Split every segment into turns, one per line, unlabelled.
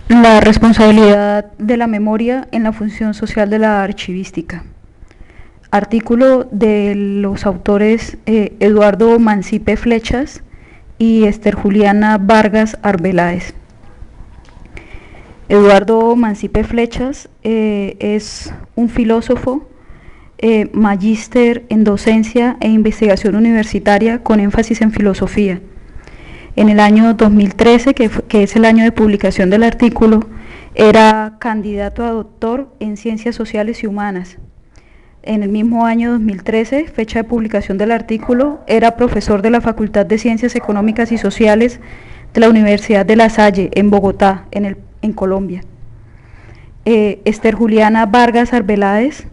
La responsabilidad de la memoria en la función social de la archivística. Artículo de los autores Eduardo Mancipe Flechas y Esther Juliana Vargas Arbeláez. Eduardo Mancipe Flechas es un filósofo, magíster en docencia e investigación universitaria con énfasis en filosofía. En el año 2013, que es el año de publicación del artículo, era candidato a doctor en Ciencias Sociales y Humanas. En el mismo año 2013, fecha de publicación del artículo, era profesor de la Facultad de Ciencias Económicas y Sociales de la Universidad de La Salle, en Bogotá, en Colombia. Esther Juliana Vargas Arbeláez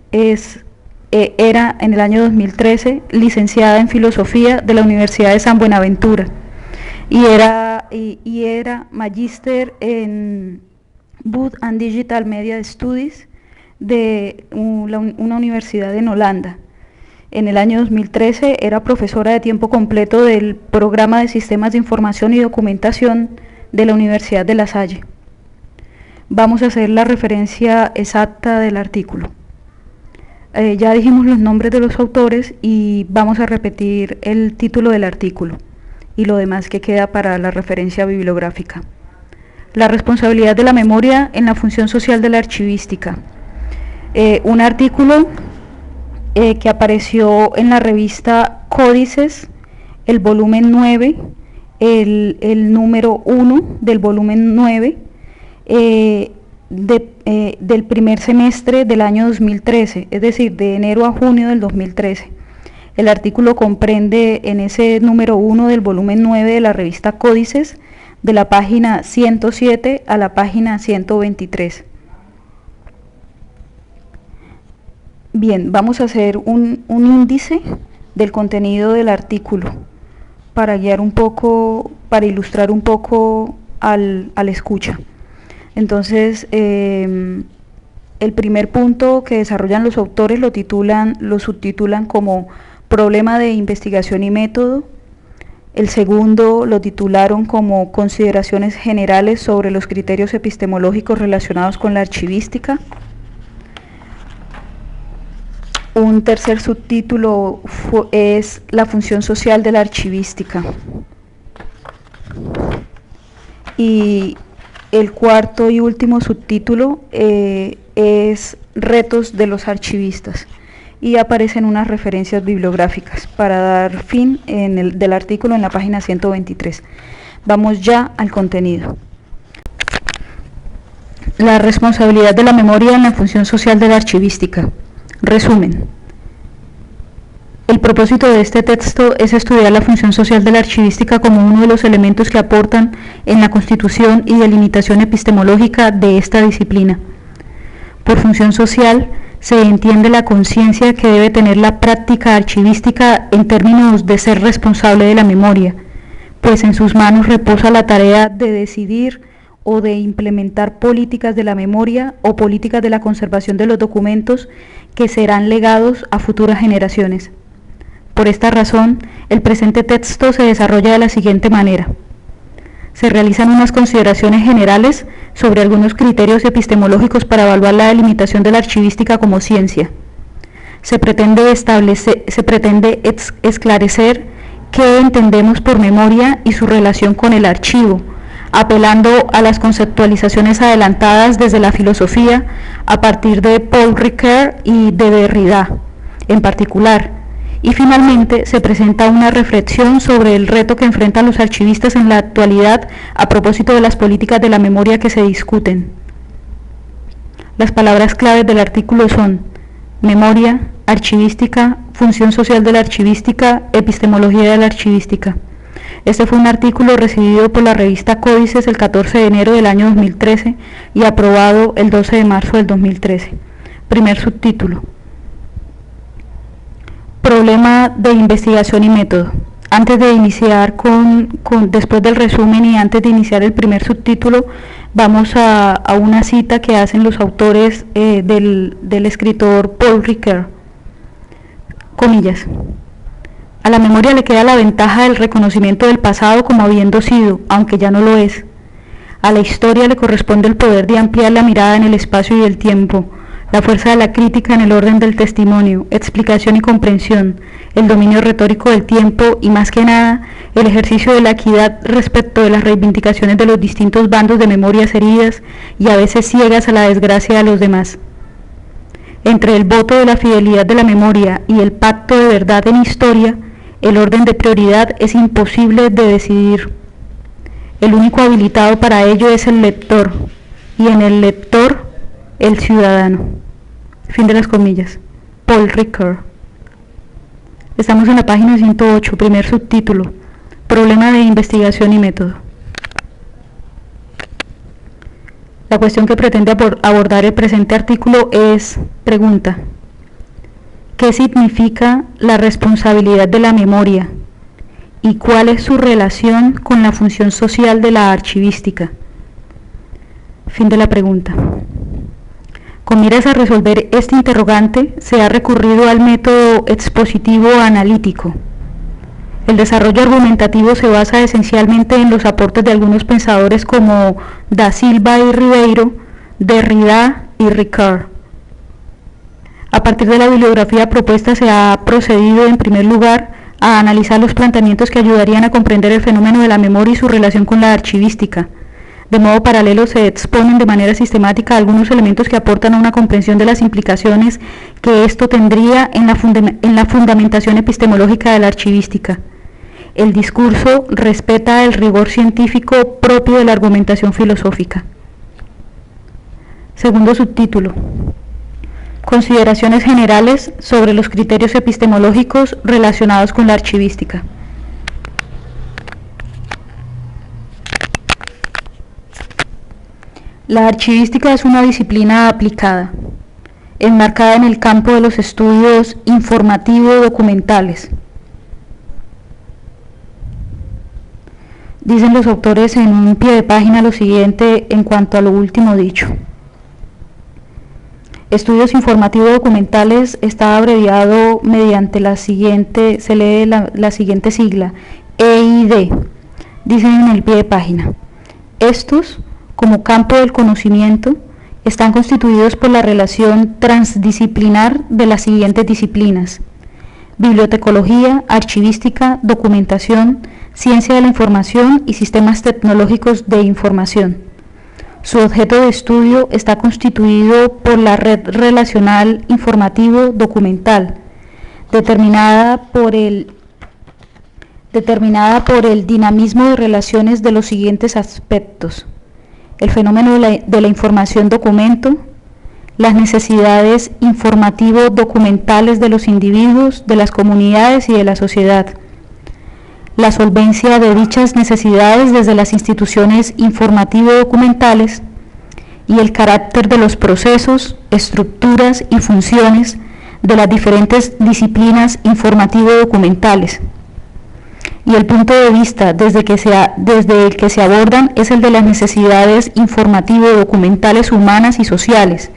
era en el año 2013 licenciada en Filosofía de la Universidad de San Buenaventura y era magíster en Book and Digital Media Studies de una universidad en Holanda. En el año 2013 era profesora de tiempo completo del programa de Sistemas de Información y Documentación de la Universidad de La Salle. Vamos a hacer la referencia exacta del artículo. Ya dijimos los nombres de los autores y vamos a repetir el título del artículo y lo demás que queda para la referencia bibliográfica. La responsabilidad de la memoria en la función social de la archivística. Un artículo que apareció en la revista Códices, el volumen 9, el número 1 del volumen 9, del primer semestre del año 2013, es decir, de enero a junio del 2013. El artículo comprende en ese número 1 del volumen 9 de la revista Códices, de la página 107 a la página 123. Bien, vamos a hacer un índice del contenido del artículo para guiar un poco, para ilustrar un poco al escucha. Entonces, el primer punto que desarrollan los autores lo subtitulan como problema de investigación y método. El segundo lo titularon como consideraciones generales sobre los criterios epistemológicos relacionados con la archivística. Un tercer subtítulo es la función social de la archivística. Y el cuarto y último subtítulo es retos de los archivistas. Y aparecen unas referencias bibliográficas para dar fin del artículo en la página 123. Vamos ya al contenido. La responsabilidad de la memoria en la función social de la archivística. Resumen. El propósito de este texto es estudiar la función social de la archivística como uno de los elementos que aportan en la constitución y delimitación epistemológica de esta disciplina. Por función social se entiende la conciencia que debe tener la práctica archivística en términos de ser responsable de la memoria, pues en sus manos reposa la tarea de decidir o de implementar políticas de la memoria o políticas de la conservación de los documentos que serán legados a futuras generaciones. Por esta razón, el presente texto se desarrolla de la siguiente manera. Se realizan unas consideraciones generales sobre algunos criterios epistemológicos para evaluar la delimitación de la archivística como ciencia. Se pretende esclarecer qué entendemos por memoria y su relación con el archivo, apelando a las conceptualizaciones adelantadas desde la filosofía a partir de Paul Ricoeur y de Derrida en particular. Y finalmente se presenta una reflexión sobre el reto que enfrentan los archivistas en la actualidad a propósito de las políticas de la memoria que se discuten. Las palabras claves del artículo son memoria, archivística, función social de la archivística, epistemología de la archivística. Este fue un artículo recibido por la revista Códices el 14 de enero del año 2013 y aprobado el 12 de marzo del 2013. Primer subtítulo. Problema de investigación y método. Antes de iniciar después del resumen y antes de iniciar el primer subtítulo, vamos a una cita que hacen los autores del escritor Paul Ricoeur. Comillas. A la memoria le queda la ventaja del reconocimiento del pasado como habiendo sido, aunque ya no lo es. A la historia le corresponde el poder de ampliar la mirada en el espacio y el tiempo, la fuerza de la crítica en el orden del testimonio, explicación y comprensión, el dominio retórico del tiempo y, más que nada, el ejercicio de la equidad respecto de las reivindicaciones de los distintos bandos de memorias heridas y a veces ciegas a la desgracia de los demás. Entre el voto de la fidelidad de la memoria y el pacto de verdad en historia, el orden de prioridad es imposible de decidir. El único habilitado para ello es el lector, y en el lector, el ciudadano. Fin de las comillas. Paul Ricoeur. Estamos en la página 108, primer subtítulo, Problema de investigación y método. La cuestión que pretende abordar el presente artículo es, pregunta, ¿qué significa la responsabilidad de la memoria? ¿Y cuál es su relación con la función social de la archivística? Fin de la pregunta. Con miras a resolver este interrogante, se ha recurrido al método expositivo analítico. El desarrollo argumentativo se basa esencialmente en los aportes de algunos pensadores como Da Silva y Ribeiro, Derrida y Ricoeur. A partir de la bibliografía propuesta se ha procedido, en primer lugar, a analizar los planteamientos que ayudarían a comprender el fenómeno de la memoria y su relación con la archivística. De modo paralelo se exponen de manera sistemática algunos elementos que aportan a una comprensión de las implicaciones que esto tendría en la fundamentación epistemológica de la archivística. El discurso respeta el rigor científico propio de la argumentación filosófica. Segundo subtítulo. Consideraciones generales sobre los criterios epistemológicos relacionados con la archivística. La archivística es una disciplina aplicada, enmarcada en el campo de los estudios informativo-documentales. Dicen los autores en un pie de página lo siguiente en cuanto a lo último dicho. Estudios informativo-documentales está abreviado mediante la siguiente, se lee la siguiente sigla, EID. Dicen en el pie de página. Estos, como campo del conocimiento, están constituidos por la relación transdisciplinar de las siguientes disciplinas: bibliotecología, archivística, documentación, ciencia de la información y sistemas tecnológicos de información. Su objeto de estudio está constituido por la red relacional informativo-documental, determinada por el dinamismo de relaciones de los siguientes aspectos: el fenómeno de la información-documento, las necesidades informativo-documentales de los individuos, de las comunidades y de la sociedad, la solvencia de dichas necesidades desde las instituciones informativo-documentales y el carácter de los procesos, estructuras y funciones de las diferentes disciplinas informativo-documentales. Y el punto de vista desde el que se abordan es el de las necesidades informativo-documentales humanas y sociales,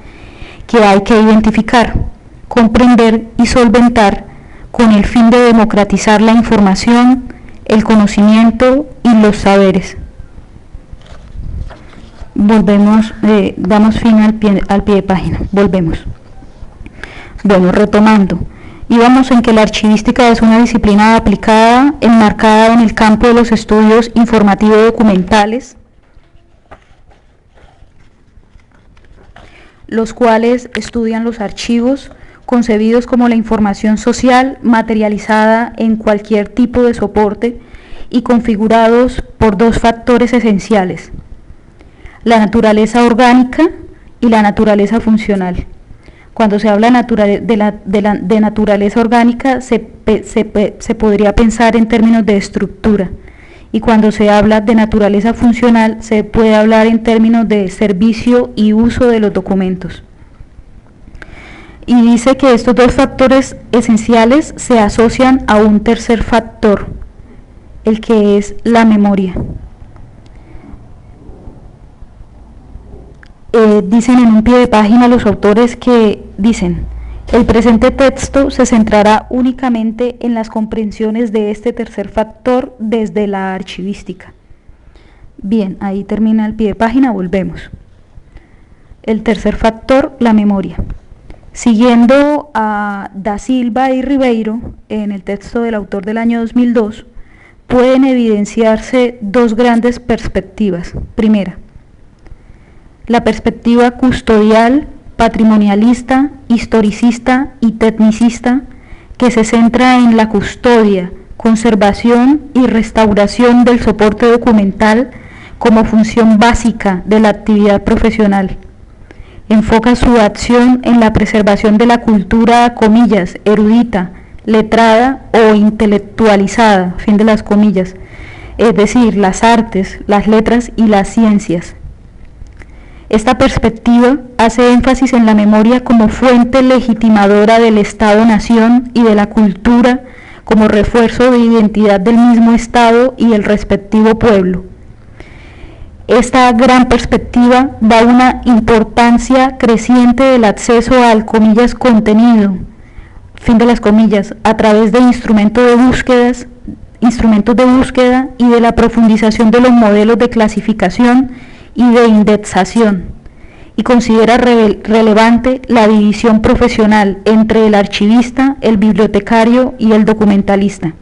que hay que identificar, comprender y solventar con el fin de democratizar la información, el conocimiento y los saberes. Volvemos, damos fin al pie de página, volvemos. Bueno, retomando. Íbamos en que la archivística es una disciplina aplicada, enmarcada en el campo de los estudios informativo-documentales, los cuales estudian los archivos, concebidos como la información social materializada en cualquier tipo de soporte y configurados por dos factores esenciales: la naturaleza orgánica y la naturaleza funcional. Cuando se habla de naturaleza orgánica se podría pensar en términos de estructura, y cuando se habla de naturaleza funcional se puede hablar en términos de servicio y uso de los documentos. Y dice que estos dos factores esenciales se asocian a un tercer factor, el que es la memoria. Dicen en un pie de página los autores que dicen: el presente texto se centrará únicamente en las comprensiones de este tercer factor desde la archivística. Bien, ahí termina el pie de página, volvemos. El tercer factor, la memoria. Siguiendo a Da Silva y Ribeiro, en el texto del autor del año 2002, pueden evidenciarse dos grandes perspectivas. Primera, la perspectiva custodial, patrimonialista, historicista y tecnicista, que se centra en la custodia, conservación y restauración del soporte documental como función básica de la actividad profesional. Enfoca su acción en la preservación de la cultura, comillas, erudita, letrada o intelectualizada, fin de las comillas, es decir, las artes, las letras y las ciencias. Esta perspectiva hace énfasis en la memoria como fuente legitimadora del Estado-nación y de la cultura como refuerzo de identidad del mismo Estado y el respectivo pueblo. Esta gran perspectiva da una importancia creciente del acceso al, comillas, contenido, fin de las comillas, a través de instrumentos de búsqueda y de la profundización de los modelos de clasificación y de indexación, y considera relevante la división profesional entre el archivista, el bibliotecario y el documentalista.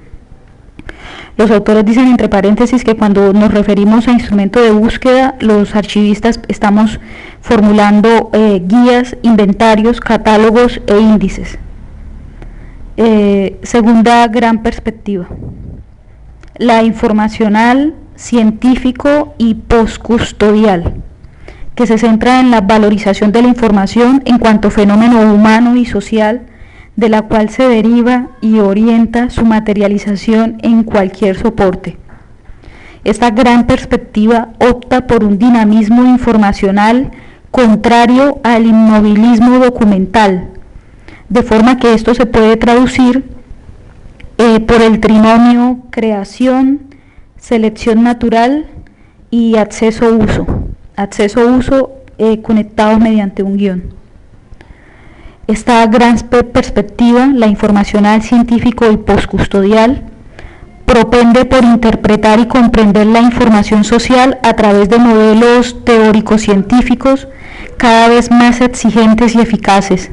Los autores dicen entre paréntesis que cuando nos referimos a instrumento de búsqueda, los archivistas estamos formulando guías, inventarios, catálogos e índices. Segunda gran perspectiva, la informacional, científico y postcustodial, que se centra en la valorización de la información en cuanto fenómeno humano y social, de la cual se deriva y orienta su materialización en cualquier soporte. Esta gran perspectiva opta por un dinamismo informacional contrario al inmovilismo documental, de forma que esto se puede traducir por el trinomio creación, selección natural y acceso-uso. Acceso-uso conectados mediante un guión. Esta gran perspectiva, la informacional, científico y postcustodial, propende por interpretar y comprender la información social a través de modelos teóricos científicos cada vez más exigentes y eficaces.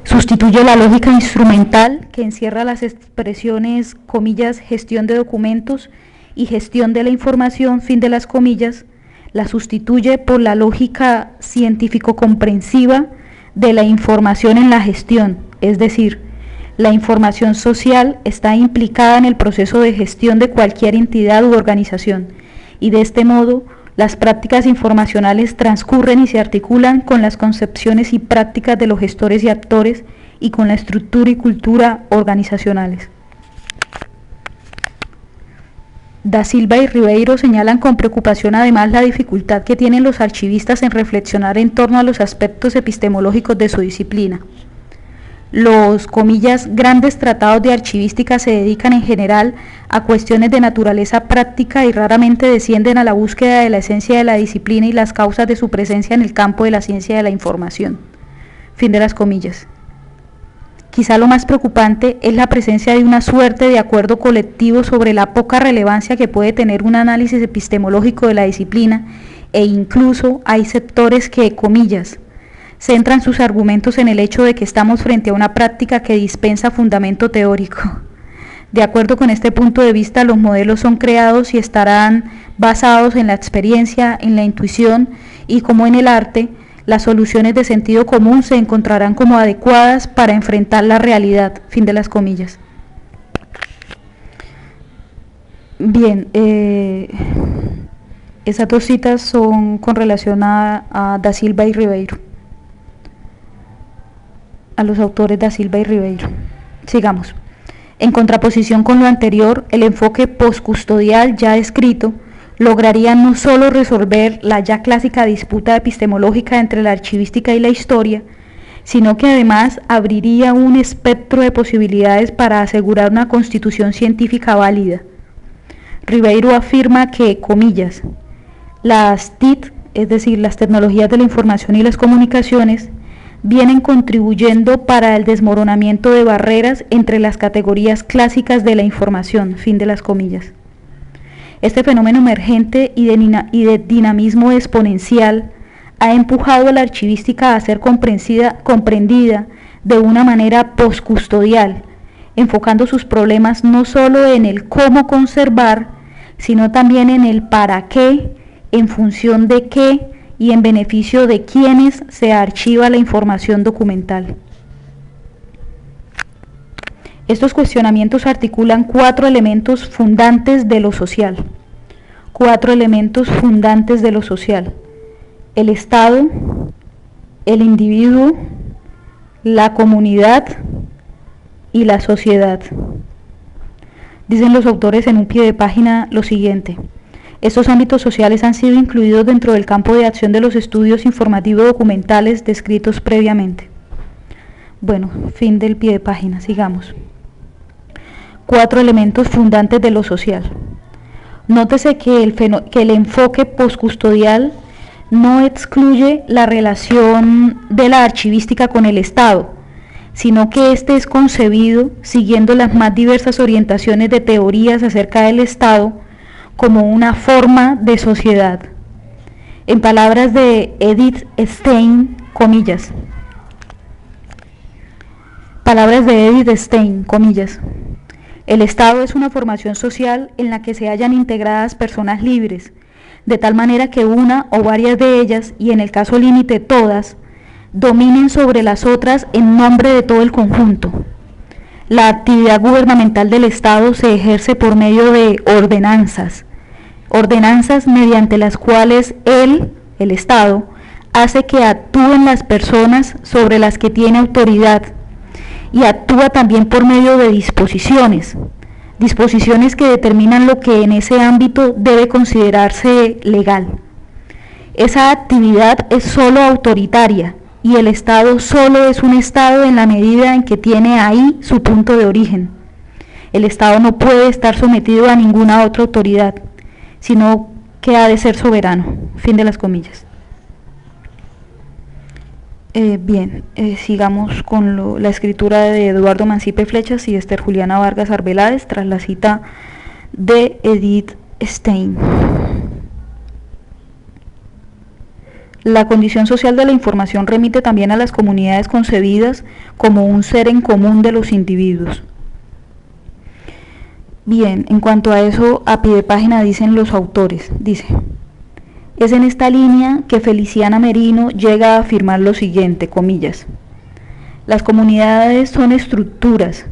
Sustituye la lógica instrumental que encierra las expresiones, comillas, gestión de documentos y gestión de la información, fin de las comillas, la sustituye por la lógica científico-comprensiva de la información en la gestión, es decir, la información social está implicada en el proceso de gestión de cualquier entidad u organización, y de este modo las prácticas informacionales transcurren y se articulan con las concepciones y prácticas de los gestores y actores y con la estructura y cultura organizacionales. Da Silva y Ribeiro señalan con preocupación además la dificultad que tienen los archivistas en reflexionar en torno a los aspectos epistemológicos de su disciplina. Los, comillas, grandes tratados de archivística se dedican en general a cuestiones de naturaleza práctica y raramente descienden a la búsqueda de la esencia de la disciplina y las causas de su presencia en el campo de la ciencia de la información. Fin de las comillas. Quizá lo más preocupante es la presencia de una suerte de acuerdo colectivo sobre la poca relevancia que puede tener un análisis epistemológico de la disciplina, e incluso hay sectores que, comillas, centran sus argumentos en el hecho de que estamos frente a una práctica que dispensa fundamento teórico. De acuerdo con este punto de vista, los modelos son creados y estarán basados en la experiencia, en la intuición, y como en el arte, las soluciones de sentido común se encontrarán como adecuadas para enfrentar la realidad, fin de las comillas. Bien, esas dos citas son con relación a Da Silva y Ribeiro, a los autores Da Silva y Ribeiro. Sigamos. En contraposición con lo anterior, el enfoque postcustodial ya descrito lograría no solo resolver la ya clásica disputa epistemológica entre la archivística y la historia, sino que además abriría un espectro de posibilidades para asegurar una constitución científica válida. Ribeiro afirma que, comillas, las TIC, es decir, las tecnologías de la información y las comunicaciones, vienen contribuyendo para el desmoronamiento de barreras entre las categorías clásicas de la información, fin de las comillas. Este fenómeno emergente y de dinamismo exponencial ha empujado a la archivística a ser comprendida de una manera postcustodial, enfocando sus problemas no solo en el cómo conservar, sino también en el para qué, en función de qué y en beneficio de quienes se archiva la información documental. Estos cuestionamientos articulan 4 elementos fundantes de lo social. 4 elementos fundantes de lo social: el Estado, el individuo, la comunidad y la sociedad. Dicen los autores en un pie de página lo siguiente: estos ámbitos sociales han sido incluidos dentro del campo de acción de los estudios informativos documentales descritos previamente. Bueno, fin del pie de página, sigamos. 4 elementos fundantes de lo social. Nótese que el enfoque postcustodial no excluye la relación de la archivística con el Estado, sino que éste es concebido siguiendo las más diversas orientaciones de teorías acerca del Estado como una forma de sociedad. En palabras de Edith Stein, comillas. Palabras de Edith Stein, comillas. El Estado es una formación social en la que se hallan integradas personas libres, de tal manera que una o varias de ellas, y en el caso límite todas, dominen sobre las otras en nombre de todo el conjunto. La actividad gubernamental del Estado se ejerce por medio de ordenanzas mediante las cuales el Estado, hace que actúen las personas sobre las que tiene autoridad, y actúa también por medio de disposiciones que determinan lo que en ese ámbito debe considerarse legal. Esa actividad es solo autoritaria y el Estado solo es un Estado en la medida en que tiene ahí su punto de origen. El Estado no puede estar sometido a ninguna otra autoridad, sino que ha de ser soberano. Fin de las comillas. Sigamos con la escritura de Eduardo Mancipe Flechas y Esther Juliana Vargas Arbeláez tras la cita de Edith Stein. La condición social de la información remite también a las comunidades concebidas como un ser en común de los individuos. Bien, en cuanto a eso, a pie de página dicen los autores, dice: es en esta línea que Feliciana Merino llega a afirmar lo siguiente, comillas: las comunidades son estructuras,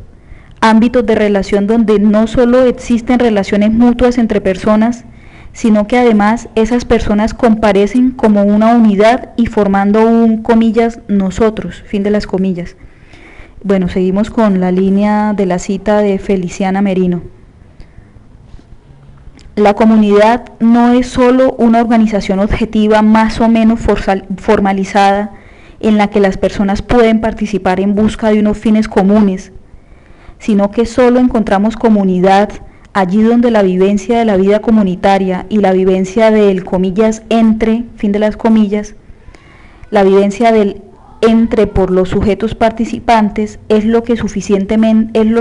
ámbitos de relación donde no solo existen relaciones mutuas entre personas, sino que además esas personas comparecen como una unidad y formando un, comillas, nosotros, fin de las comillas. Bueno, seguimos con la línea de la cita de Feliciana Merino. La comunidad no es solo una organización objetiva más o menos formalizada en la que las personas pueden participar en busca de unos fines comunes, sino que solo encontramos comunidad allí donde la vivencia de la vida comunitaria y la vivencia del, comillas, entre, fin de las comillas, la vivencia del entre por los sujetos participantes es lo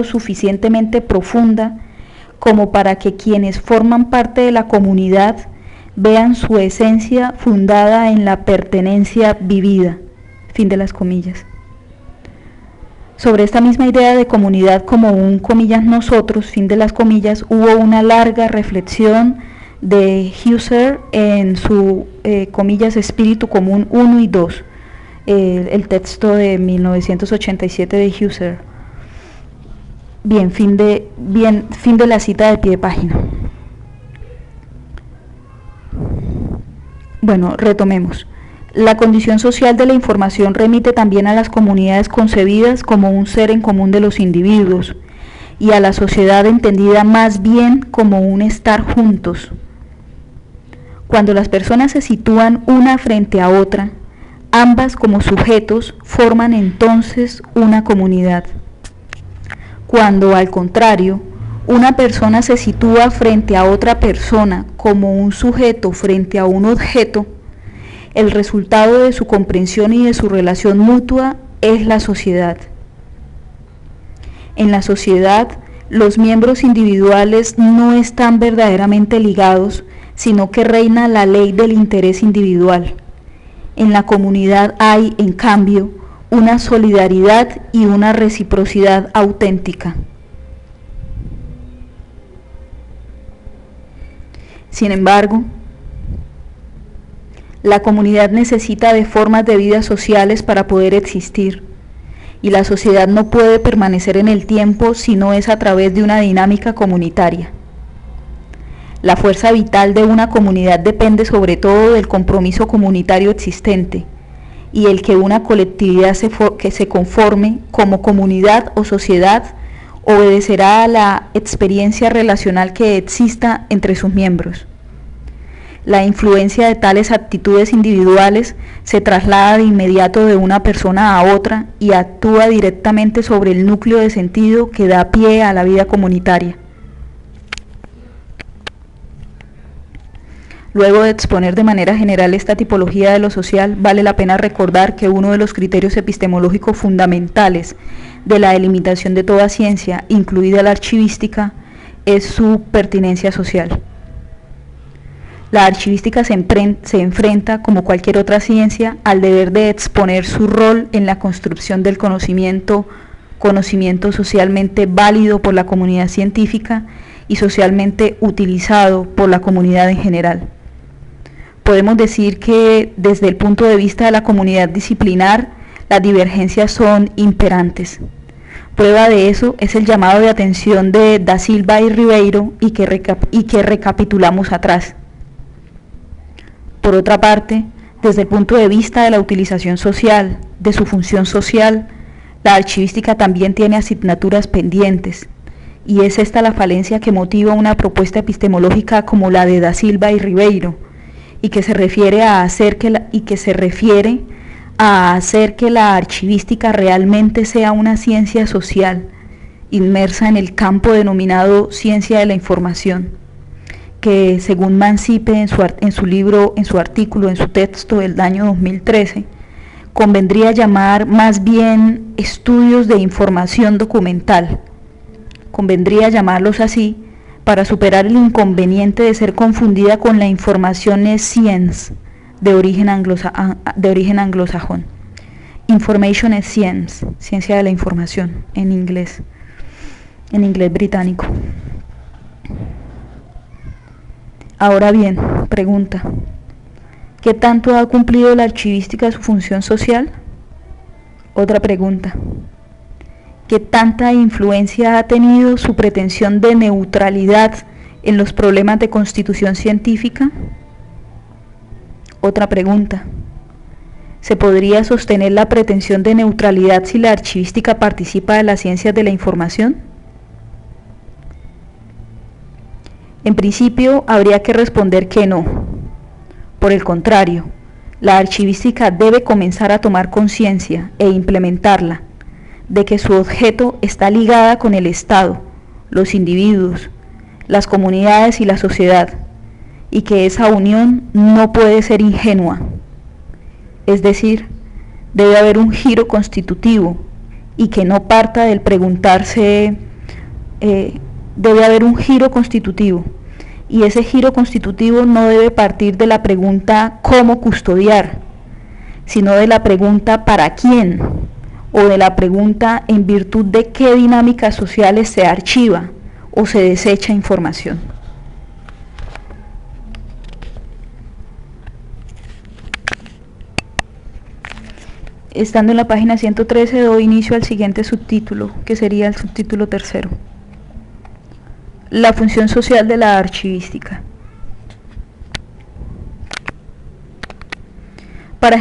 suficientemente profunda como para que quienes forman parte de la comunidad vean su esencia fundada en la pertenencia vivida. Fin de las comillas. Sobre esta misma idea de comunidad como un, comillas, nosotros, fin de las comillas, hubo una larga reflexión de Husserl en su, comillas, Espíritu Común 1 y 2, el texto de 1987 de Husserl. Bien, fin de la cita de pie de página. Bueno, retomemos. La condición social de la información remite también a las comunidades concebidas como un ser en común de los individuos y a la sociedad entendida más bien como un estar juntos. Cuando las personas se sitúan una frente a otra, ambas como sujetos forman entonces una comunidad. Cuando, al contrario, una persona se sitúa frente a otra persona como un sujeto frente a un objeto, el resultado de su comprensión y de su relación mutua es la sociedad. En la sociedad, los miembros individuales no están verdaderamente ligados, sino que reina la ley del interés individual. En la comunidad hay, en cambio, una solidaridad y una reciprocidad auténtica. Sin embargo, la comunidad necesita de formas de vida sociales para poder existir, y la sociedad no puede permanecer en el tiempo si no es a través de una dinámica comunitaria. La fuerza vital de una comunidad depende sobre todo del compromiso comunitario existente, y el que una colectividad que se conforme como comunidad o sociedad obedecerá a la experiencia relacional que exista entre sus miembros. La influencia de tales actitudes individuales se traslada de inmediato de una persona a otra y actúa directamente sobre el núcleo de sentido que da pie a la vida comunitaria. Luego de exponer de manera general esta tipología de lo social, vale la pena recordar que uno de los criterios epistemológicos fundamentales de la delimitación de toda ciencia, incluida la archivística, es su pertinencia social. La archivística se enfrenta, como cualquier otra ciencia, al deber de exponer su rol en la construcción del conocimiento socialmente válido por la comunidad científica y socialmente utilizado por la comunidad en general. Podemos decir que, desde el punto de vista de la comunidad disciplinar, las divergencias son imperantes. Prueba de eso es el llamado de atención de Da Silva y Ribeiro y que recapitulamos atrás. Por otra parte, desde el punto de vista de la utilización social, de su función social, la archivística también tiene asignaturas pendientes, y es esta la falencia que motiva una propuesta epistemológica como la de Da Silva y Ribeiro, y que se refiere a hacer que la archivística realmente sea una ciencia social, inmersa en el campo denominado ciencia de la información, que según Mancipe en su artículo, en su texto del año 2013, convendría llamar más bien estudios de información documental. Convendría llamarlos así para superar el inconveniente de ser confundida con la information science de origen anglosajón. Information is science, ciencia de la información, en inglés británico. Ahora bien, pregunta, ¿qué tanto ha cumplido la archivística su función social? Otra pregunta, ¿qué tanta influencia ha tenido su pretensión de neutralidad en los problemas de constitución científica? Otra pregunta, ¿se podría sostener la pretensión de neutralidad si la archivística participa de las ciencias de la información? En principio, habría que responder que no. Por el contrario, la archivística debe comenzar a tomar conciencia e implementarla de que su objeto está ligada con el Estado, los individuos, las comunidades y la sociedad, y que esa unión no puede ser ingenua. Es decir, debe haber un giro constitutivo y que no parta del preguntarse, debe haber un giro constitutivo, y ese giro constitutivo no debe partir de la pregunta ¿cómo custodiar?, sino de la pregunta ¿para quién?, o de la pregunta ¿en virtud de qué dinámicas sociales se archiva o se desecha información? Estando en la página 113 doy inicio al siguiente subtítulo, que sería el subtítulo tercero. La función social de la archivística. Para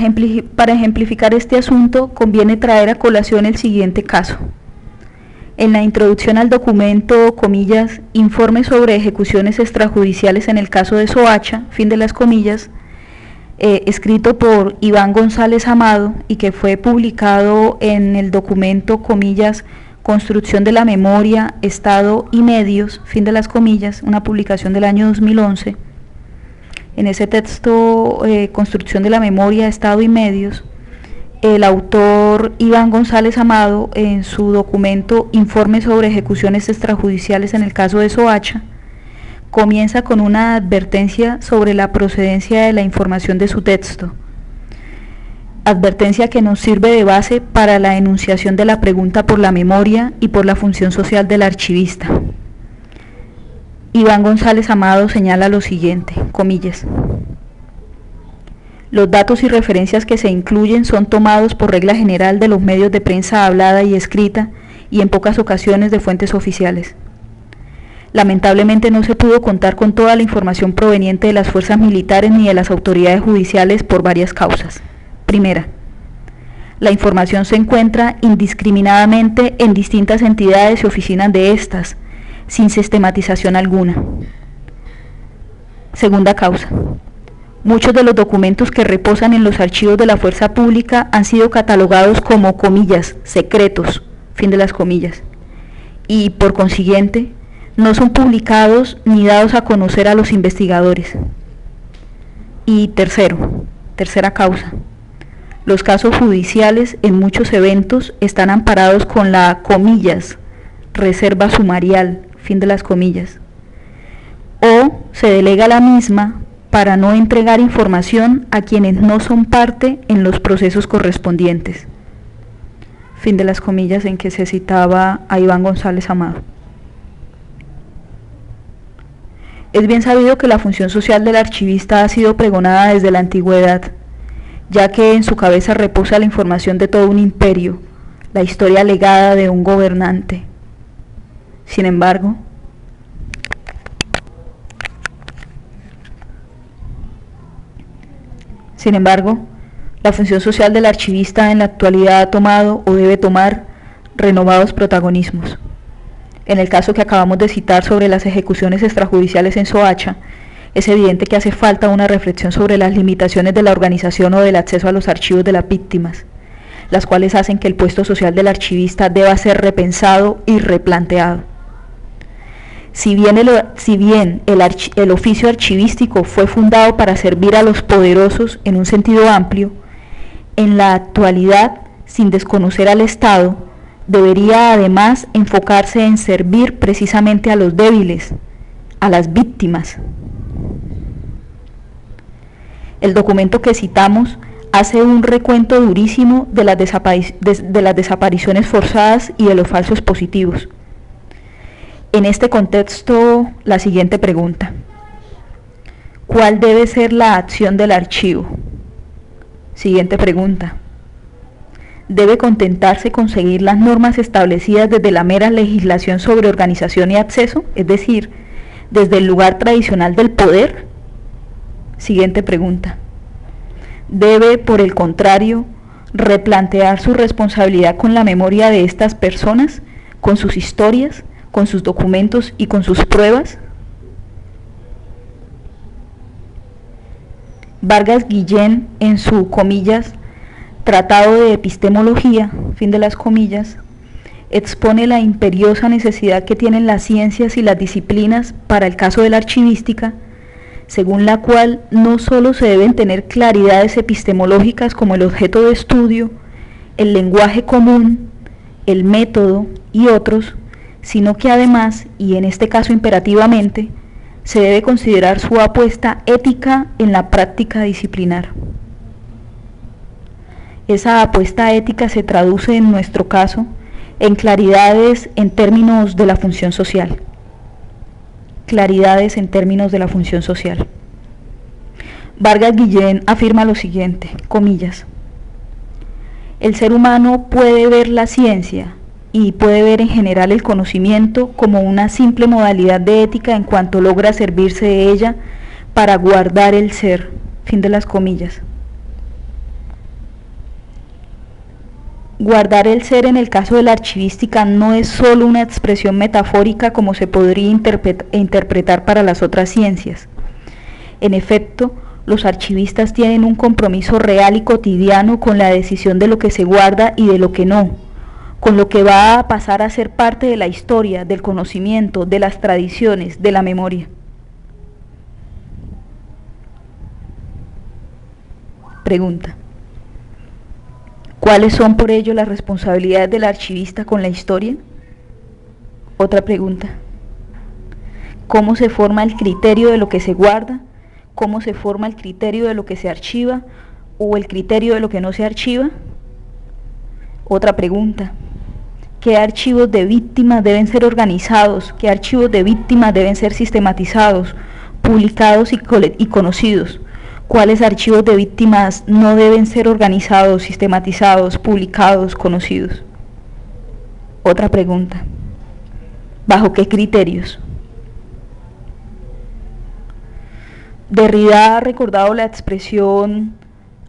ejemplificar este asunto, conviene traer a colación el siguiente caso. En la introducción al documento, comillas, informe sobre ejecuciones extrajudiciales en el caso de Soacha, fin de las comillas, escrito por Iván González Amado y que fue publicado en el documento, comillas, Construcción de la Memoria, Estado y Medios, fin de las comillas, una publicación del año 2011. En ese texto, Construcción de la Memoria, Estado y Medios, el autor Iván González Amado, en su documento Informe sobre ejecuciones extrajudiciales en el caso de Soacha, comienza con una advertencia sobre la procedencia de la información de su texto, advertencia que nos sirve de base para la enunciación de la pregunta por la memoria y por la función social del archivista. Iván González Amado señala lo siguiente, comillas: los datos y referencias que se incluyen son tomados por regla general de los medios de prensa hablada y escrita y en pocas ocasiones de fuentes oficiales. Lamentablemente no se pudo contar con toda la información proveniente de las fuerzas militares ni de las autoridades judiciales por varias causas. Primera, la información se encuentra indiscriminadamente en distintas entidades y oficinas de estas, sin sistematización alguna. Segunda causa, muchos de los documentos que reposan en los archivos de la fuerza pública han sido catalogados como, comillas, secretos, fin de las comillas, y por consiguiente no son publicados ni dados a conocer a los investigadores. Y tercera causa, los casos judiciales en muchos eventos están amparados con la, comillas, reserva sumarial, fin de las comillas, o se delega la misma para no entregar información a quienes no son parte en los procesos correspondientes. Fin de las comillas en que se citaba a Iván González Amado. Es bien sabido que la función social del archivista ha sido pregonada desde la antigüedad, ya que en su cabeza reposa la información de todo un imperio, la historia legada de un gobernante. Sin embargo, la función social del archivista en la actualidad ha tomado o debe tomar renovados protagonismos. En el caso que acabamos de citar sobre las ejecuciones extrajudiciales en Soacha, es evidente que hace falta una reflexión sobre las limitaciones de la organización o del acceso a los archivos de las víctimas, las cuales hacen que el puesto social del archivista deba ser repensado y replanteado. Si bien el oficio archivístico fue fundado para servir a los poderosos en un sentido amplio, en la actualidad, sin desconocer al Estado, debería además enfocarse en servir precisamente a los débiles, a las víctimas. El documento que citamos hace un recuento durísimo de las desapariciones forzadas y de los falsos positivos. En este contexto, la siguiente pregunta: ¿cuál debe ser la acción del archivo? Siguiente pregunta: ¿debe contentarse con seguir las normas establecidas desde la mera legislación sobre organización y acceso, es decir, desde el lugar tradicional del poder? Siguiente pregunta: ¿debe, por el contrario, replantear su responsabilidad con la memoria de estas personas, con sus historias, con sus documentos y con sus pruebas? Vargas Guillén, en su, comillas, Tratado de Epistemología, fin de las comillas, expone la imperiosa necesidad que tienen las ciencias y las disciplinas para el caso de la archivística, según la cual no solo se deben tener claridades epistemológicas como el objeto de estudio, el lenguaje común, el método y otros, sino que además, y en este caso imperativamente, se debe considerar su apuesta ética en la práctica disciplinar. Esa apuesta ética se traduce en nuestro caso en claridades en términos de la función social. Claridades en términos de la función social. Vargas Guillén afirma lo siguiente, comillas: el ser humano puede ver la ciencia y puede ver en general el conocimiento como una simple modalidad de ética en cuanto logra servirse de ella para guardar el ser, fin de las comillas. Guardar el ser en el caso de la archivística no es solo una expresión metafórica como se podría interpretar para las otras ciencias. En efecto, los archivistas tienen un compromiso real y cotidiano con la decisión de lo que se guarda y de lo que no, con lo que va a pasar a ser parte de la historia, del conocimiento, de las tradiciones, de la memoria. Pregunta: ¿Cuáles son por ello las responsabilidades del archivista con la historia? Otra pregunta. ¿Cómo se forma el criterio de lo que se guarda? ¿Cómo se forma el criterio de lo que se archiva o el criterio de lo que no se archiva? Otra pregunta. ¿Qué archivos de víctimas deben ser organizados? ¿Qué archivos de víctimas deben ser sistematizados, publicados y conocidos? ¿Cuáles archivos de víctimas no deben ser organizados, sistematizados, publicados, conocidos? Otra pregunta. ¿Bajo qué criterios? Derrida ha recordado la expresión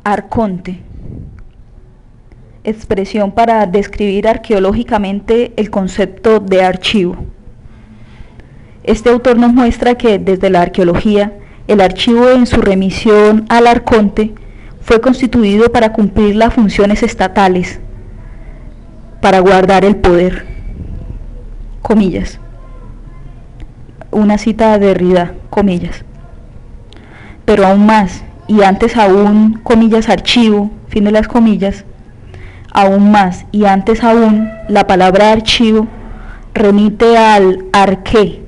arconte, expresión para describir arqueológicamente el concepto de archivo. Este autor nos muestra que desde la arqueología, el archivo en su remisión al arconte fue constituido para cumplir las funciones estatales, para guardar el poder. Comillas. Una cita de Derrida, comillas. Pero aún más, y antes aún, comillas, archivo, fin de las comillas, aún más, y antes aún, la palabra archivo remite al arqué,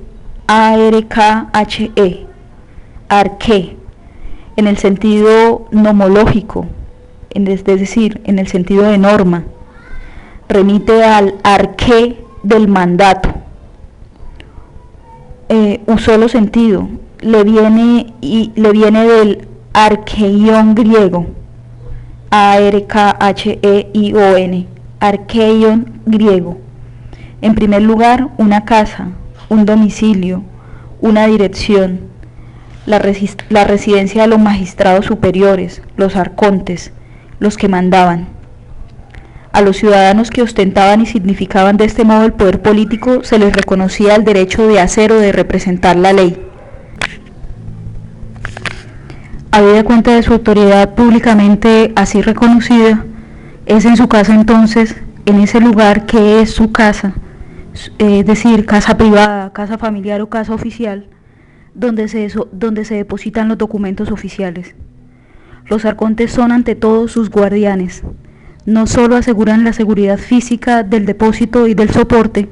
A-R-K-H-E, arqué, en el sentido nomológico, es decir, en el sentido de norma, remite al arqué del mandato. Un solo sentido, le viene del arqueion griego, A-R-K-H-E-I-O-N, arqueion griego. En primer lugar, una casa, un domicilio, una dirección, la residencia de los magistrados superiores, los arcontes, los que mandaban. A los ciudadanos que ostentaban y significaban de este modo el poder político se les reconocía el derecho de hacer o de representar la ley. Habida cuenta de su autoridad públicamente así reconocida, es en su casa entonces, en ese lugar que es su casa, es decir, casa privada, casa familiar o casa oficial, donde se depositan los documentos oficiales. Los arcontes son ante todo sus guardianes. No solo aseguran la seguridad física del depósito y del soporte,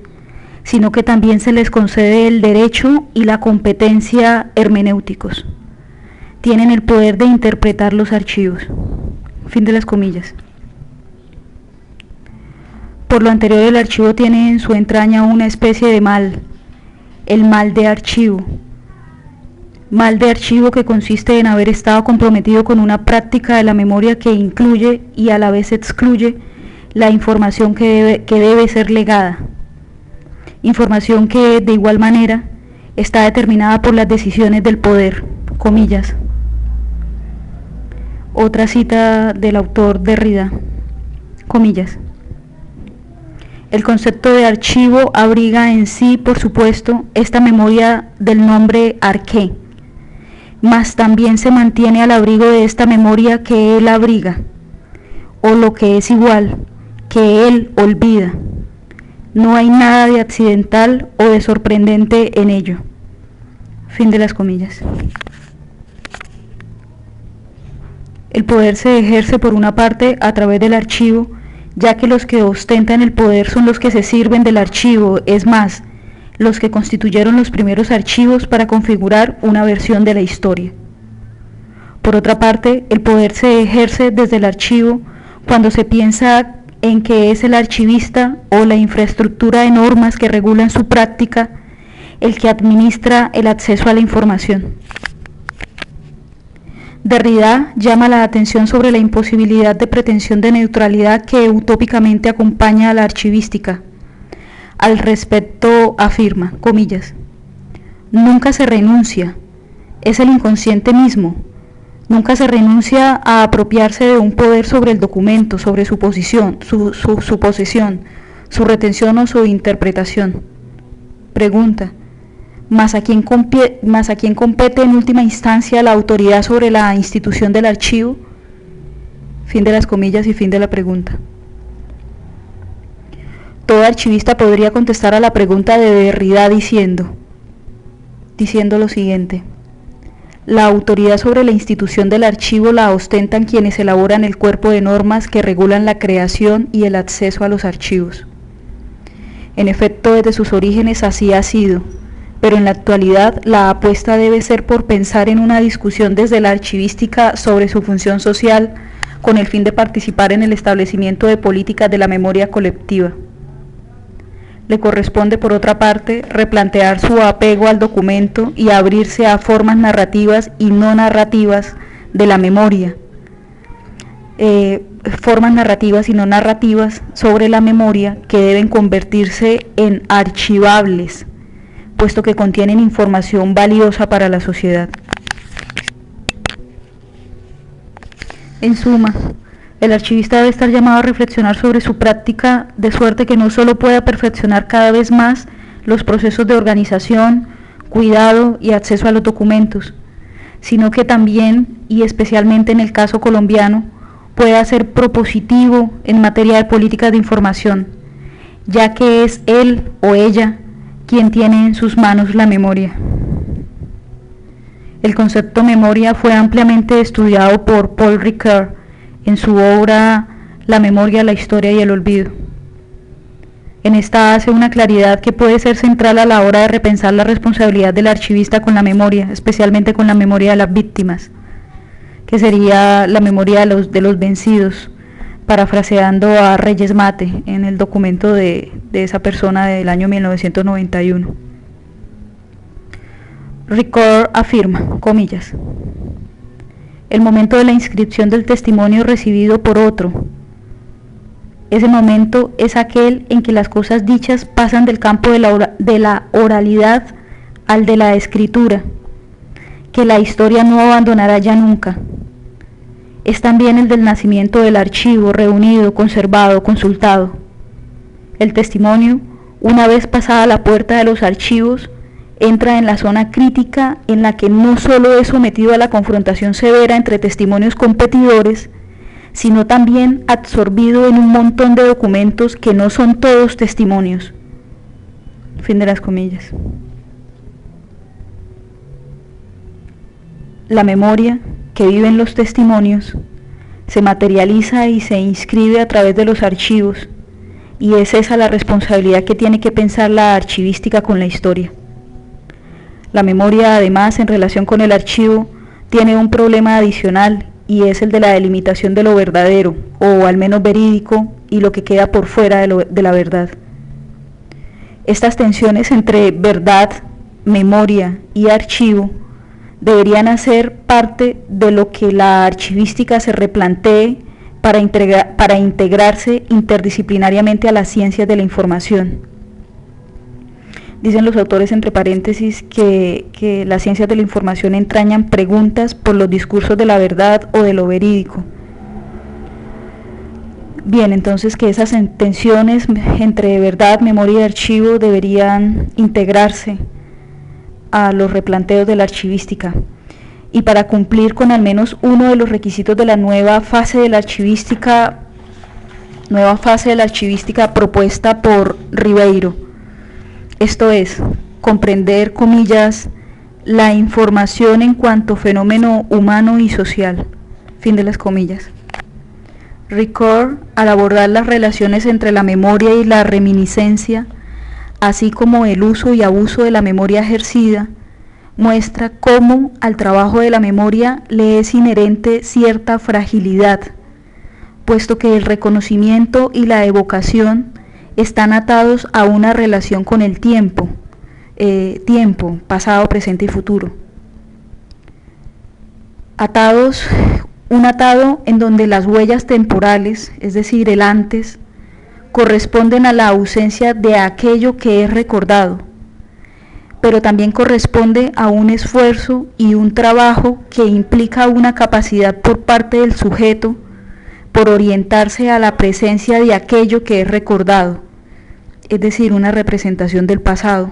sino que también se les concede el derecho y la competencia hermenéuticos. Tienen el poder de interpretar los archivos. Fin de las comillas. Por lo anterior, el archivo tiene en su entraña una especie de mal, el mal de archivo. Mal de archivo que consiste en haber estado comprometido con una práctica de la memoria que incluye y a la vez excluye la información que debe ser legada. Información que, de igual manera, está determinada por las decisiones del poder, comillas. Otra cita del autor Derrida, comillas. El concepto de archivo abriga en sí, por supuesto, esta memoria del nombre arqué, mas también se mantiene al abrigo de esta memoria que él abriga, o lo que es igual, que él olvida. No hay nada de accidental o de sorprendente en ello. Fin de las comillas. El poder se ejerce por una parte a través del archivo, ya que los que ostentan el poder son los que se sirven del archivo, es más, los que constituyeron los primeros archivos para configurar una versión de la historia. Por otra parte, el poder se ejerce desde el archivo cuando se piensa en que es el archivista o la infraestructura de normas que regulan su práctica el que administra el acceso a la información. Derrida llama la atención sobre la imposibilidad de pretensión de neutralidad que utópicamente acompaña a la archivística. Al respecto afirma, comillas, nunca se renuncia, es el inconsciente mismo, nunca se renuncia a apropiarse de un poder sobre el documento, sobre su posición, su posesión, su retención o su interpretación. Pregunta, ¿mas a quién compete en última instancia la autoridad sobre la institución del archivo? Fin de las comillas y fin de la pregunta. Todo archivista podría contestar a la pregunta de Derrida diciendo lo siguiente. La autoridad sobre la institución del archivo la ostentan quienes elaboran el cuerpo de normas que regulan la creación y el acceso a los archivos. En efecto, desde sus orígenes así ha sido, pero en la actualidad la apuesta debe ser por pensar en una discusión desde la archivística sobre su función social, con el fin de participar en el establecimiento de políticas de la memoria colectiva. Le corresponde, por otra parte, replantear su apego al documento y abrirse a formas narrativas y no narrativas de la memoria, formas narrativas y no narrativas sobre la memoria que deben convertirse en archivables, puesto que contienen información valiosa para la sociedad. En suma, el archivista debe estar llamado a reflexionar sobre su práctica, de suerte que no solo pueda perfeccionar cada vez más los procesos de organización, cuidado y acceso a los documentos, sino que también, y especialmente en el caso colombiano, pueda ser propositivo en materia de políticas de información, ya que es él o ella quien tiene en sus manos la memoria. El concepto memoria fue ampliamente estudiado por Paul Ricoeur en su obra La memoria, la historia y el olvido. En esta hace una claridad que puede ser central a la hora de repensar la responsabilidad del archivista con la memoria, especialmente con la memoria de las víctimas, que sería la memoria de los vencidos, parafraseando a Reyes Mate en el documento de esa persona del año 1991. Ricoeur afirma, comillas, el momento de la inscripción del testimonio recibido por otro. Ese momento es aquel en que las cosas dichas pasan del campo de la oralidad al de la escritura, que la historia no abandonará ya nunca. Es también el del nacimiento del archivo, reunido, conservado, consultado. El testimonio, una vez pasada la puerta de los archivos, entra en la zona crítica en la que no solo es sometido a la confrontación severa entre testimonios competidores, sino también absorbido en un montón de documentos que no son todos testimonios. Fin de las comillas. La memoria, que vive en los testimonios, se materializa y se inscribe a través de los archivos, y es esa la responsabilidad que tiene que pensar la archivística con la historia. La memoria, además, en relación con el archivo, tiene un problema adicional y es el de la delimitación de lo verdadero, o al menos verídico, y lo que queda por fuera de la verdad. Estas tensiones entre verdad, memoria y archivo deberían hacer parte de lo que la archivística se replantee para integrarse interdisciplinariamente a las ciencias de la información. Dicen los autores entre paréntesis que las ciencias de la información entrañan preguntas por los discursos de la verdad o de lo verídico. Bien, entonces que esas tensiones entre verdad, memoria y archivo deberían integrarse a los replanteos de la archivística. Y para cumplir con al menos uno de los requisitos de la nueva fase de la archivística propuesta por Ribeiro, esto es, comprender, comillas, la información en cuanto fenómeno humano y social, fin de las comillas. Ricoeur, al abordar las relaciones entre la memoria y la reminiscencia, así como el uso y abuso de la memoria ejercida, muestra cómo al trabajo de la memoria le es inherente cierta fragilidad, puesto que el reconocimiento y la evocación están atados a una relación con el tiempo, pasado, presente y futuro. Un atado en donde las huellas temporales, es decir, el antes, corresponden a la ausencia de aquello que es recordado, pero también corresponde a un esfuerzo y un trabajo que implica una capacidad por parte del sujeto por orientarse a la presencia de aquello que es recordado, es decir, una representación del pasado,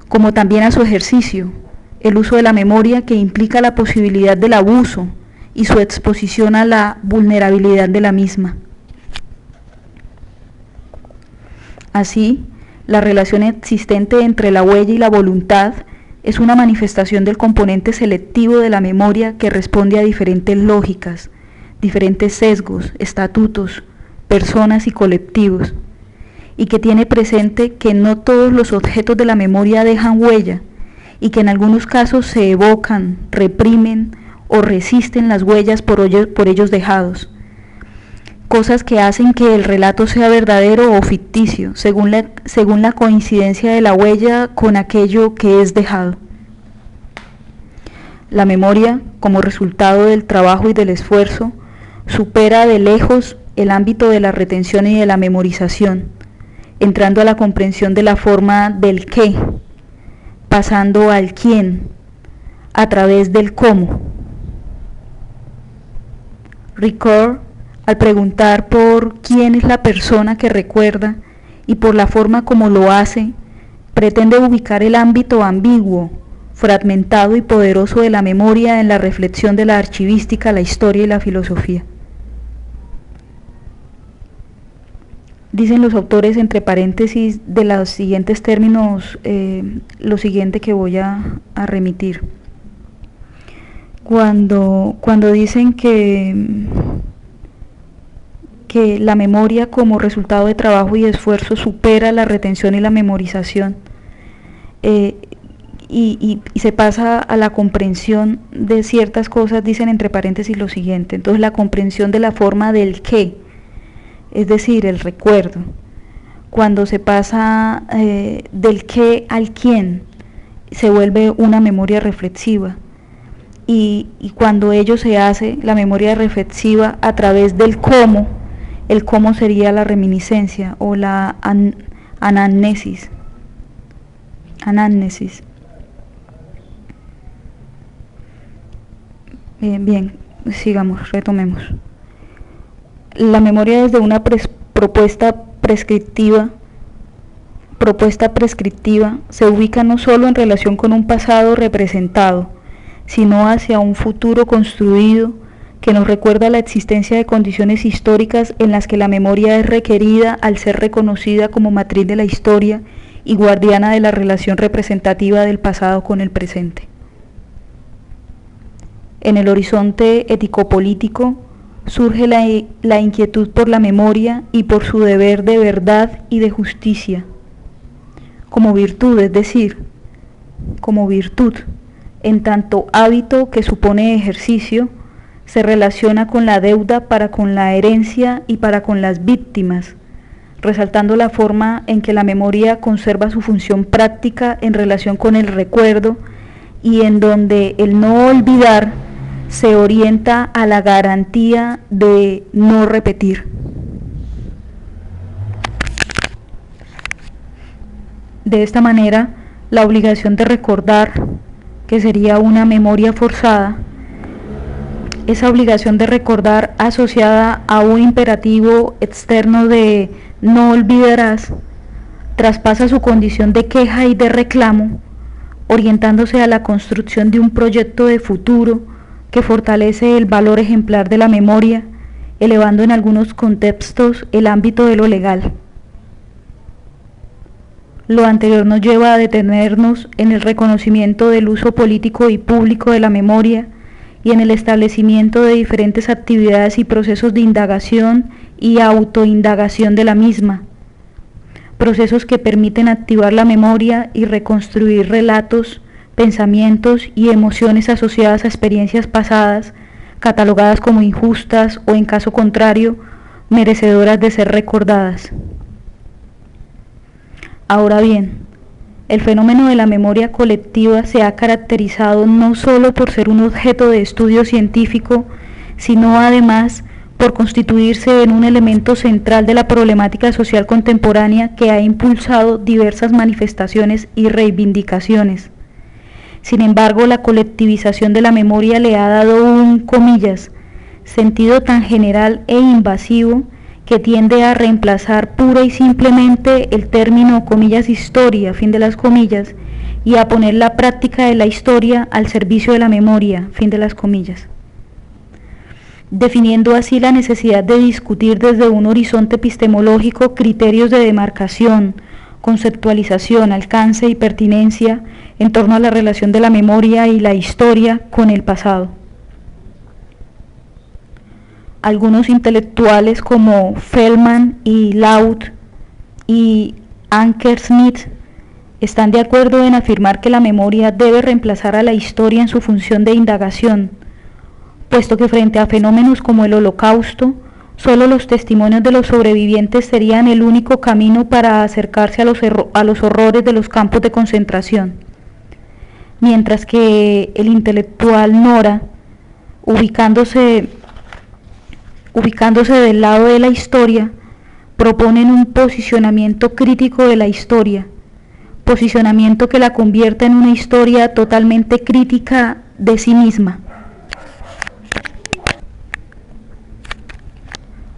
como también a su ejercicio, el uso de la memoria que implica la posibilidad del abuso y su exposición a la vulnerabilidad de la misma. Así, la relación existente entre la huella y la voluntad es una manifestación del componente selectivo de la memoria que responde a diferentes lógicas, diferentes sesgos, estatutos, personas y colectivos, y que tiene presente que no todos los objetos de la memoria dejan huella, y que en algunos casos se evocan, reprimen o resisten las huellas por ellos dejados, cosas que hacen que el relato sea verdadero o ficticio, según la coincidencia de la huella con aquello que es dejado. La memoria, como resultado del trabajo y del esfuerzo, supera de lejos el ámbito de la retención y de la memorización, entrando a la comprensión de la forma del qué, pasando al quién, a través del cómo. Ricoeur, al preguntar por quién es la persona que recuerda y por la forma como lo hace, pretende ubicar el ámbito ambiguo, fragmentado y poderoso de la memoria en la reflexión de la archivística, la historia y la filosofía. Dicen los autores entre paréntesis de los siguientes términos lo siguiente que voy a remitir. Cuando dicen que la memoria como resultado de trabajo y esfuerzo supera la retención y la memorización y se pasa a la comprensión de ciertas cosas, dicen entre paréntesis lo siguiente. Entonces la comprensión de la forma del qué, es decir, el recuerdo. Cuando se pasa del qué al quién, se vuelve una memoria reflexiva. Y cuando ello se hace, la memoria reflexiva a través del cómo, el cómo sería la reminiscencia o la anamnesis. Bien, sigamos, retomemos. La memoria desde una propuesta prescriptiva se ubica no solo en relación con un pasado representado, sino hacia un futuro construido que nos recuerda la existencia de condiciones históricas en las que la memoria es requerida al ser reconocida como matriz de la historia y guardiana de la relación representativa del pasado con el presente. En el horizonte ético-político surge la inquietud por la memoria y por su deber de verdad y de justicia, como virtud, es decir, como virtud, en tanto hábito que supone ejercicio, se relaciona con la deuda para con la herencia y para con las víctimas, resaltando la forma en que la memoria conserva su función práctica en relación con el recuerdo y en donde el no olvidar se orienta a la garantía de no repetir. De esta manera, la obligación de recordar, que sería una memoria forzada, esa obligación de recordar asociada a un imperativo externo de no olvidarás, traspasa su condición de queja y de reclamo, orientándose a la construcción de un proyecto de futuro que fortalece el valor ejemplar de la memoria, elevando en algunos contextos el ámbito de lo legal. Lo anterior nos lleva a detenernos en el reconocimiento del uso político y público de la memoria y en el establecimiento de diferentes actividades y procesos de indagación y autoindagación de la misma, procesos que permiten activar la memoria y reconstruir relatos, pensamientos y emociones asociadas a experiencias pasadas, catalogadas como injustas o, en caso contrario, merecedoras de ser recordadas. Ahora bien, el fenómeno de la memoria colectiva se ha caracterizado no solo por ser un objeto de estudio científico, sino además por constituirse en un elemento central de la problemática social contemporánea que ha impulsado diversas manifestaciones y reivindicaciones. Sin embargo, la colectivización de la memoria le ha dado un, comillas, sentido tan general e invasivo que tiende a reemplazar pura y simplemente el término, comillas, historia, fin de las comillas, y a poner la práctica de la historia al servicio de la memoria, fin de las comillas, definiendo así la necesidad de discutir desde un horizonte epistemológico criterios de demarcación, conceptualización, alcance y pertinencia en torno a la relación de la memoria y la historia con el pasado. Algunos intelectuales como Feldman y Laut y Anker Smith están de acuerdo en afirmar que la memoria debe reemplazar a la historia en su función de indagación, puesto que frente a fenómenos como el Holocausto, solo los testimonios de los sobrevivientes serían el único camino para acercarse a los horrores de los campos de concentración. Mientras que el intelectual Nora, ubicándose del lado de la historia, proponen un posicionamiento crítico de la historia, posicionamiento que la convierte en una historia totalmente crítica de sí misma.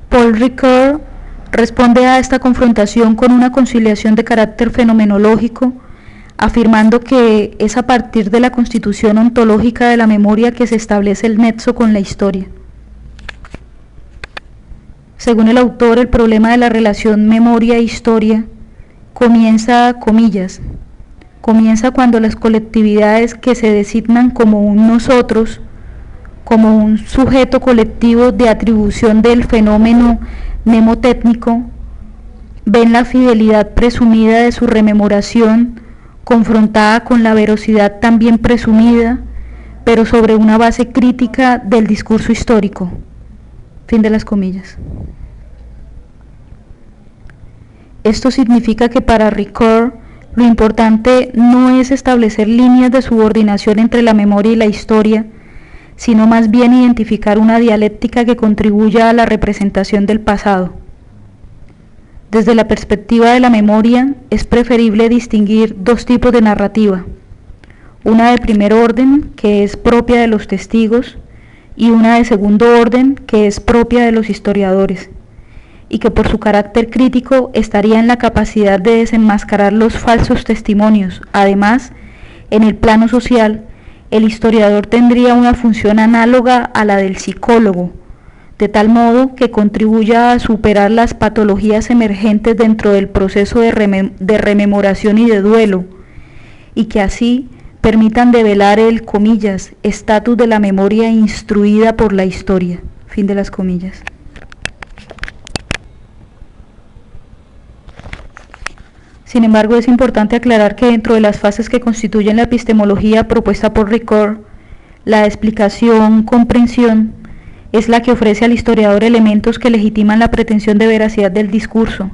Paul Ricoeur responde a esta confrontación con una conciliación de carácter fenomenológico, afirmando que es a partir de la constitución ontológica de la memoria que se establece el nexo con la historia. Según el autor, el problema de la relación memoria-historia comienza, comillas, comienza cuando las colectividades que se designan como un nosotros, como un sujeto colectivo de atribución del fenómeno mnemotécnico, ven la fidelidad presumida de su rememoración confrontada con la veracidad también presumida, pero sobre una base crítica del discurso histórico. Fin de las comillas. Esto significa que para Ricoeur lo importante no es establecer líneas de subordinación entre la memoria y la historia, sino más bien identificar una dialéctica que contribuya a la representación del pasado. Desde la perspectiva de la memoria, es preferible distinguir dos tipos de narrativa: una de primer orden, que es propia de los testigos, y una de segundo orden, que es propia de los historiadores, y que por su carácter crítico estaría en la capacidad de desenmascarar los falsos testimonios. Además, en el plano social, el historiador tendría una función análoga a la del psicólogo, de tal modo que contribuya a superar las patologías emergentes dentro del proceso de rememoración y de duelo, y que así permitan develar el, comillas, estatus de la memoria instruida por la historia. Fin de las comillas. Sin embargo, es importante aclarar que dentro de las fases que constituyen la epistemología propuesta por Ricoeur, la explicación-comprensión es la que ofrece al historiador elementos que legitiman la pretensión de veracidad del discurso,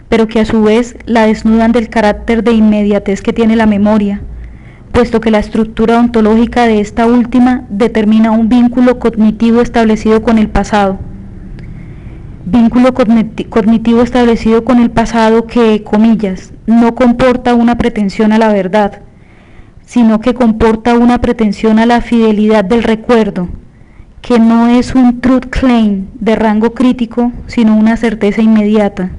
pero que a su vez la desnudan del carácter de inmediatez que tiene la memoria, puesto que la estructura ontológica de esta última determina un vínculo cognitivo establecido con el pasado. Vínculo cognitivo establecido con el pasado que, comillas, no comporta una pretensión a la verdad, sino que comporta una pretensión a la fidelidad del recuerdo, que no es un truth claim de rango crítico, sino una certeza inmediata.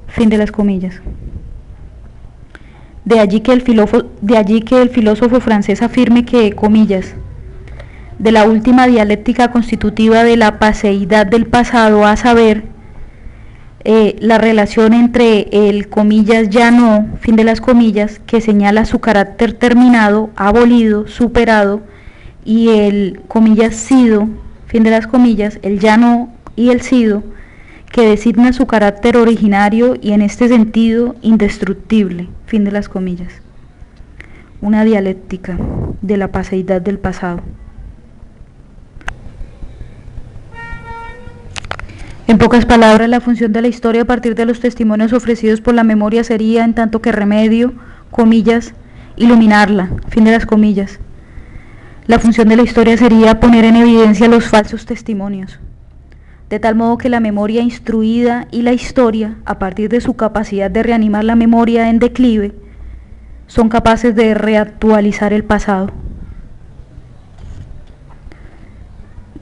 Fin de las comillas. De allí que el filósofo francés afirme que, comillas, de la última dialéctica constitutiva de la paseidad del pasado, a saber, la relación entre el, comillas, ya no, fin de las comillas, que señala su carácter terminado, abolido, superado, y el, comillas, sido, fin de las comillas, el ya no y el sido, que designa su carácter originario y en este sentido indestructible, fin de las comillas. Una dialéctica de la paseidad del pasado. En pocas palabras, la función de la historia a partir de los testimonios ofrecidos por la memoria sería, en tanto que remedio, comillas, iluminarla, fin de las comillas. La función de la historia sería poner en evidencia los falsos testimonios, de tal modo que la memoria instruida y la historia, a partir de su capacidad de reanimar la memoria en declive, son capaces de reactualizar el pasado.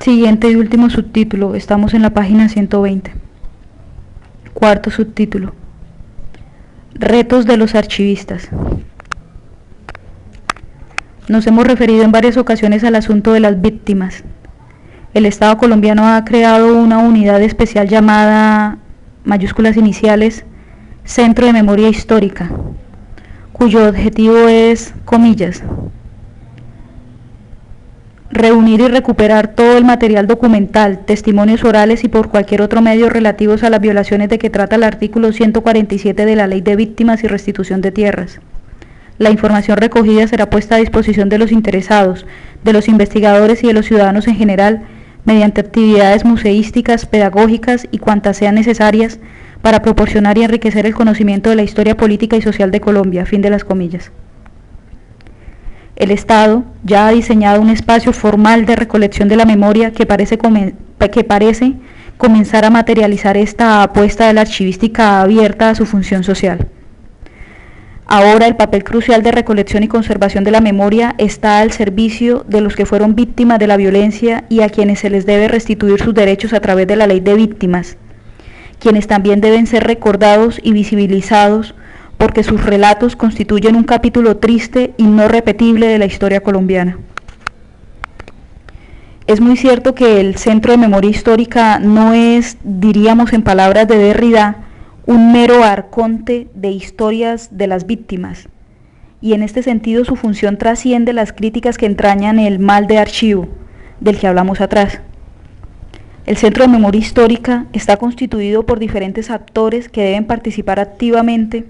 Siguiente y último subtítulo, estamos en la página 120. Cuarto subtítulo: retos de los archivistas. Nos hemos referido en varias ocasiones al asunto de las víctimas. El Estado colombiano ha creado una unidad especial llamada, mayúsculas iniciales, Centro de Memoria Histórica, cuyo objetivo es, comillas, reunir y recuperar todo el material documental, testimonios orales y por cualquier otro medio relativos a las violaciones de que trata el artículo 147 de la Ley de Víctimas y Restitución de Tierras. La información recogida será puesta a disposición de los interesados, de los investigadores y de los ciudadanos en general, mediante actividades museísticas, pedagógicas y cuantas sean necesarias para proporcionar y enriquecer el conocimiento de la historia política y social de Colombia. Fin de las comillas. El Estado ya ha diseñado un espacio formal de recolección de la memoria que parece comenzar a materializar esta apuesta de la archivística abierta a su función social. Ahora el papel crucial de recolección y conservación de la memoria está al servicio de los que fueron víctimas de la violencia y a quienes se les debe restituir sus derechos a través de la Ley de Víctimas, quienes también deben ser recordados y visibilizados porque sus relatos constituyen un capítulo triste y no repetible de la historia colombiana. Es muy cierto que el Centro de Memoria Histórica no es, diríamos en palabras de Derrida, un mero arconte de historias de las víctimas, y en este sentido su función trasciende las críticas que entrañan el mal de archivo, del que hablamos atrás. El Centro de Memoria Histórica está constituido por diferentes actores que deben participar activamente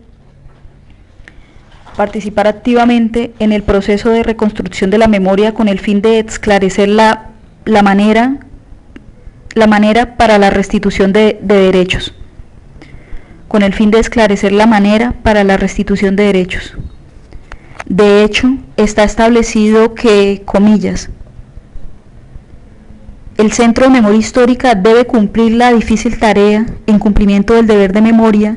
en el proceso de reconstrucción de la memoria con el fin de esclarecer la manera para la restitución de derechos. Con el fin de esclarecer la manera para la restitución de derechos. De hecho, está establecido que, comillas, el Centro de Memoria Histórica debe cumplir la difícil tarea, en cumplimiento del deber de memoria,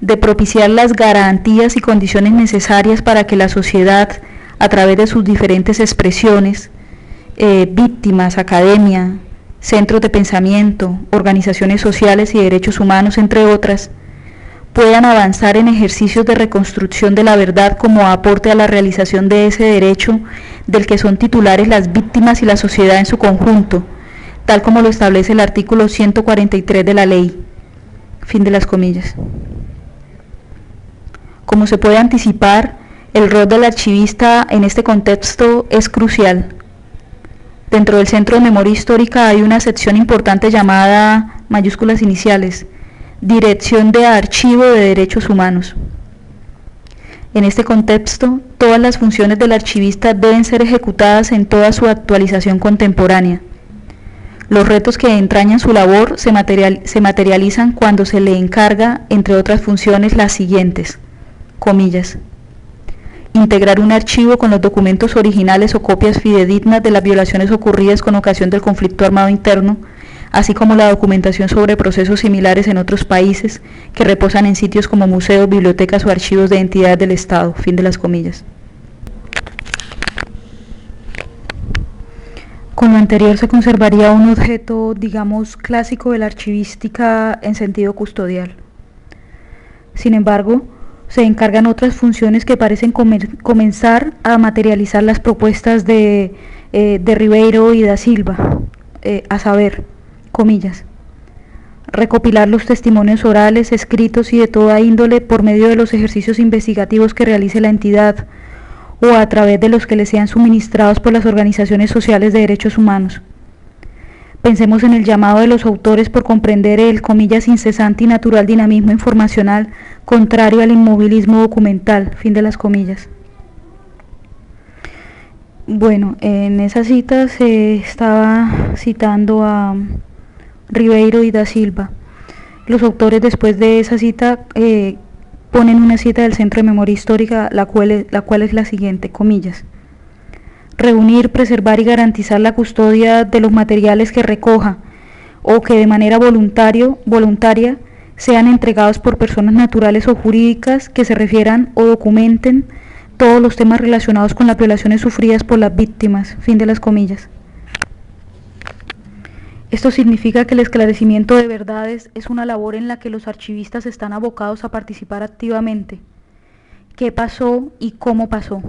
de propiciar las garantías y condiciones necesarias para que la sociedad, a través de sus diferentes expresiones, víctimas, academia, centros de pensamiento, organizaciones sociales y derechos humanos, entre otras, puedan avanzar en ejercicios de reconstrucción de la verdad como aporte a la realización de ese derecho del que son titulares las víctimas y la sociedad en su conjunto, tal como lo establece el artículo 143 de la ley. Fin de las comillas. Como se puede anticipar, el rol del archivista en este contexto es crucial. Dentro del Centro de Memoria Histórica hay una sección importante llamada, mayúsculas iniciales, Dirección de Archivo de Derechos Humanos. En este contexto, todas las funciones del archivista deben ser ejecutadas en toda su actualización contemporánea. Los retos que entrañan su labor se materializan cuando se le encarga, entre otras funciones, las siguientes, comillas, integrar un archivo con los documentos originales o copias fidedignas de las violaciones ocurridas con ocasión del conflicto armado interno, así como la documentación sobre procesos similares en otros países que reposan en sitios como museos, bibliotecas o archivos de entidades del Estado. Fin de las comillas. Con lo anterior se conservaría un objeto, digamos, clásico de la archivística en sentido custodial. Sin embargo, se encargan otras funciones que parecen comenzar a materializar las propuestas de Ribeiro y da Silva, a saber, comillas, recopilar los testimonios orales, escritos y de toda índole por medio de los ejercicios investigativos que realice la entidad o a través de los que le sean suministrados por las organizaciones sociales de derechos humanos. Pensemos en el llamado de los autores por comprender el, comillas, incesante y natural dinamismo informacional contrario al inmovilismo documental, fin de las comillas. Bueno, en esa cita se estaba citando a Ribeiro y da Silva. Los autores después de esa cita ponen una cita del Centro de Memoria Histórica, la cual es la siguiente, comillas. Reunir, preservar y garantizar la custodia de los materiales que recoja o que de manera voluntaria sean entregados por personas naturales o jurídicas que se refieran o documenten todos los temas relacionados con las violaciones sufridas por las víctimas, fin de las comillas. Esto significa que el esclarecimiento de verdades es una labor en la que los archivistas están abocados a participar activamente. ¿Qué pasó y cómo pasó?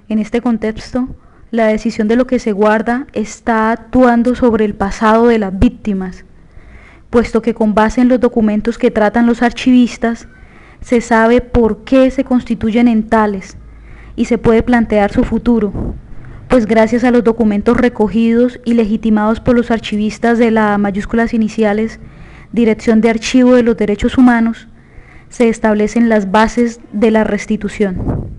En este contexto, la decisión de lo que se guarda está actuando sobre el pasado de las víctimas, puesto que con base en los documentos que tratan los archivistas, se sabe por qué se constituyen en tales y se puede plantear su futuro, pues gracias a los documentos recogidos y legitimados por los archivistas de la mayúsculas iniciales Dirección de Archivo de los Derechos Humanos, se establecen las bases de la restitución.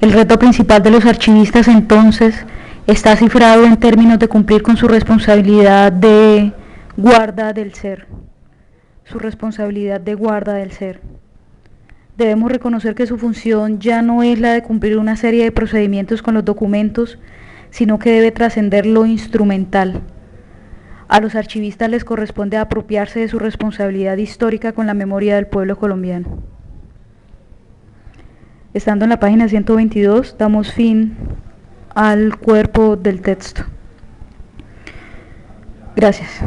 El reto principal de los archivistas entonces está cifrado en términos de cumplir con su responsabilidad de guarda del ser. Su responsabilidad de guarda del ser. Debemos reconocer que su función ya no es la de cumplir una serie de procedimientos con los documentos, sino que debe trascender lo instrumental. A los archivistas les corresponde apropiarse de su responsabilidad histórica con la memoria del pueblo colombiano. Estando en la página 122, damos fin al cuerpo del texto. Gracias.